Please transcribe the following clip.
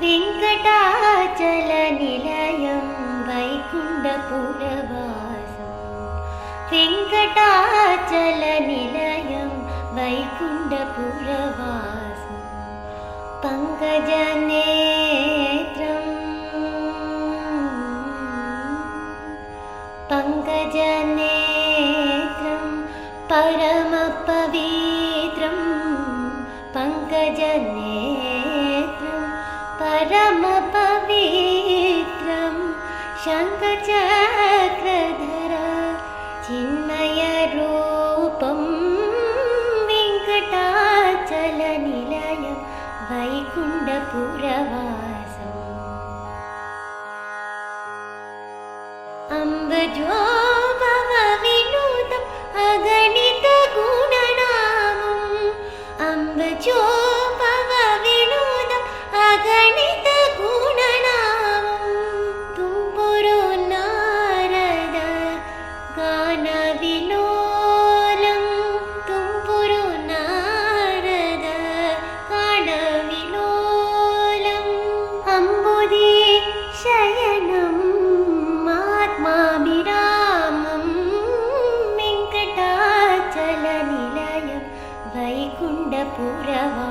वेङ्कटाचलनिलयं वैकुण्ठपुरवासं वेङ्कटाचलनिलयं वैकुण्ठपुरवासं पङ्कजनेत्रं परमपवित्रं पङ्कजनेत्रं परमपवित्रं शङ्खचक्रधर चिन्मयरूपं वेङ्कटाचलनिलयं वैकुण्ठपुरवासम् अम्बजोभवविनुतम् अगणितगुणनामम् अम्बजोभवविनुतम् अगणितगुणनामम् तुम्बुरु नारद गानविलोलं तुम्बुरु नारद गानविलोलम् अम्बुदि शयनं आत्माभिरामं वेङ्कटाचलनिलयं वैकुण्ठपुरवासम्